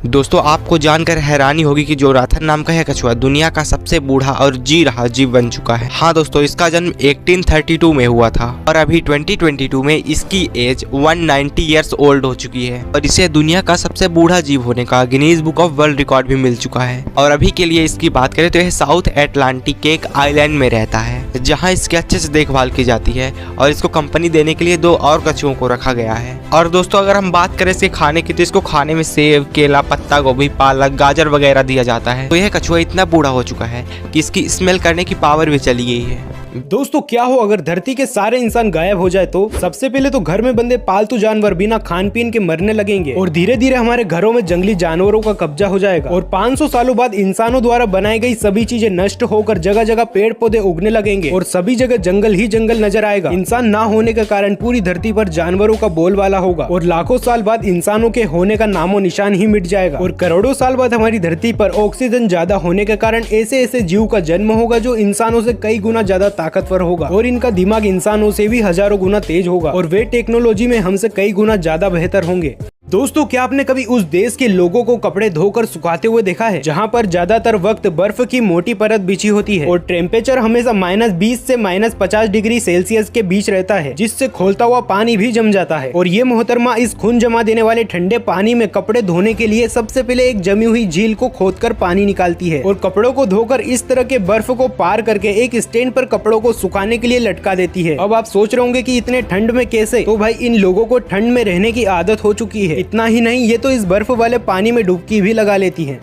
दोस्तों आपको जानकर हैरानी होगी कि जोनाथन नाम का यह कछुआ दुनिया का सबसे बूढ़ा और जी रहा जीव बन चुका है। हाँ दोस्तों, इसका जन्म 1832 में हुआ था और अभी 2022 में इसकी एज 190 ईयर्स ओल्ड हो चुकी है और इसे दुनिया का सबसे बूढ़ा जीव होने का Guinness book of world record भी मिल चुका है। और अभी के लिए इसकी बात करें तो यह साउथ अटलांटिक के एक आइलैंड में रहता है, जहाँ इसकी अच्छे से देखभाल की जाती है और इसको कंपनी देने के लिए 2 और कछुओं को रखा गया है। और दोस्तों अगर हम बात करें इसके खाने की तो इसको खाने में सेब, केला, पत्ता गोभी, पालक, गाजर वगैरह दिया जाता है। तो यह कछुआ इतना बूढ़ा हो चुका है कि इसकी स्मेल करने की पावर भी चली गई है। दोस्तों क्या हो अगर धरती के सारे इंसान गायब हो जाए तो सबसे पहले तो घर में बंदे पालतू जानवर बिना खान पीन के मरने लगेंगे और धीरे धीरे हमारे घरों में जंगली जानवरों का कब्जा हो जाएगा और 500 सालों बाद इंसानों द्वारा बनाई गई सभी चीजें नष्ट होकर जगह जगह पेड़ पौधे उगने लगेंगे और सभी जगह जंगल ही जंगल नजर आएगा। इंसान ना होने के कारण पूरी धरती पर जानवरों का बोलबाला होगा और लाखों साल बाद इंसानों के होने का नामो निशान ही मिट जाएगा और करोड़ों साल बाद हमारी धरती पर ऑक्सीजन ज्यादा होने के कारण ऐसे ऐसे जीव का जन्म होगा जो इंसानों से कई गुना ज्यादा ताकतवर होगा और इनका दिमाग इंसानों से भी हजारों गुना तेज होगा और वे टेक्नोलॉजी में हमसे कई गुना ज्यादा बेहतर होंगे। दोस्तों क्या आपने कभी उस देश के लोगों को कपड़े धोकर सुखाते हुए देखा है जहां पर ज्यादातर वक्त बर्फ की मोटी परत बिछी होती है और टेम्परेचर हमेशा -20 से -50 डिग्री सेल्सियस के बीच रहता है, जिससे खोलता हुआ पानी भी जम जाता है। और ये मोहतरमा इस खून जमा देने वाले ठंडे पानी में कपड़े धोने के लिए सबसे पहले एक जमी हुई झील को खोदकर पानी निकालती है और कपड़ों को धोकर इस तरह के बर्फ को पार करके एक स्टैंड पर कपड़ों को सुखाने के लिए लटका देती है। अब आप सोच रहे होंगे कि इतने ठंड में कैसे, तो भाई इन लोगों को ठंड में रहने की आदत हो चुकी है। इतना ही नहीं, ये तो इस बर्फ वाले पानी में डुबकी भी लगा लेती हैं।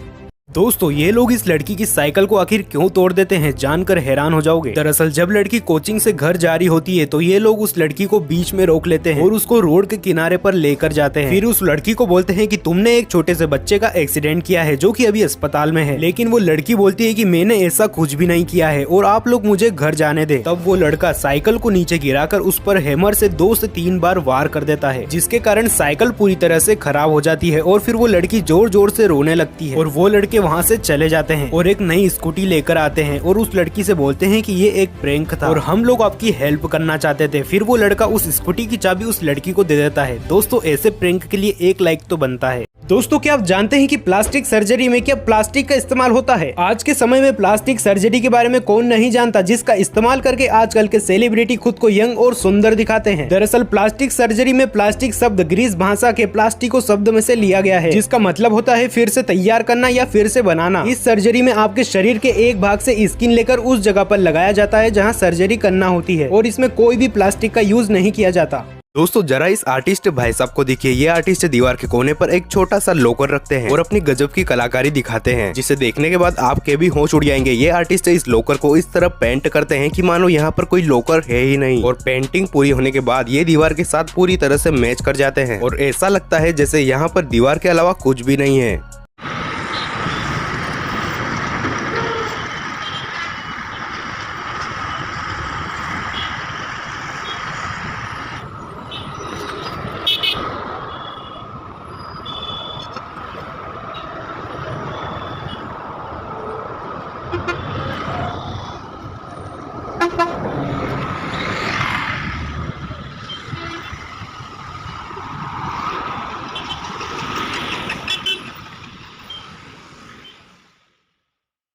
दोस्तों ये लोग इस लड़की की साइकिल को आखिर क्यों तोड़ देते हैं जानकर हैरान हो जाओगे। दरअसल जब लड़की कोचिंग से घर जा रही होती है तो ये लोग उस लड़की को बीच में रोक लेते हैं और उसको रोड के किनारे पर लेकर जाते हैं। फिर उस लड़की को बोलते हैं कि तुमने एक छोटे से बच्चे का एक्सीडेंट किया है जो कि अभी अस्पताल में है। लेकिन वो लड़की बोलती है कि मैंने ऐसा कुछ भी नहीं किया है और आप लोग मुझे घर जाने दे। तब वो लड़का साइकिल को नीचे गिराकर उस पर हैमर से 2 से 3 बार वार कर देता है, जिसके कारण साइकिल पूरी तरह से खराब हो जाती है और फिर वो लड़की जोर जोर से रोने लगती है और वो लड़के वहाँ से चले जाते हैं और एक नई स्कूटी लेकर आते हैं और उस लड़की से बोलते हैं कि ये एक प्रैंक था और हम लोग आपकी हेल्प करना चाहते थे। फिर वो लड़का उस स्कूटी की चाबी उस लड़की को दे देता है। दोस्तों ऐसे प्रैंक के लिए 1 लाइक तो बनता है। दोस्तों क्या आप जानते हैं कि प्लास्टिक सर्जरी में क्या प्लास्टिक का इस्तेमाल होता है? आज के समय में प्लास्टिक सर्जरी के बारे में कौन नहीं जानता, जिसका इस्तेमाल करके आजकल के सेलिब्रिटी खुद को यंग और सुंदर दिखाते हैं। दरअसल प्लास्टिक सर्जरी में प्लास्टिक शब्द ग्रीस भाषा के प्लास्टिको शब्द में से लिया गया है, जिसका मतलब होता है फिर से तैयार करना या फिर से बनाना। इस सर्जरी में आपके शरीर के एक भाग से स्किन लेकर उस जगह पर लगाया जाता है जहाँ सर्जरी करना होती है और इसमें कोई भी प्लास्टिक का यूज नहीं किया जाता। दोस्तों जरा इस आर्टिस्ट भाई साहब को देखिए। ये आर्टिस्ट दीवार के कोने पर एक छोटा सा लॉकर रखते हैं और अपनी गजब की कलाकारी दिखाते हैं, जिसे देखने के बाद आपके भी होश उड़ जाएंगे। ये आर्टिस्ट इस लॉकर को इस तरह पेंट करते हैं कि मानो यहाँ पर कोई लॉकर है ही नहीं और पेंटिंग पूरी होने के बाद ये दीवार के साथ पूरी तरह से मैच कर जाते हैं और ऐसा लगता है जैसे यहाँ पर दीवार के अलावा कुछ भी नहीं है।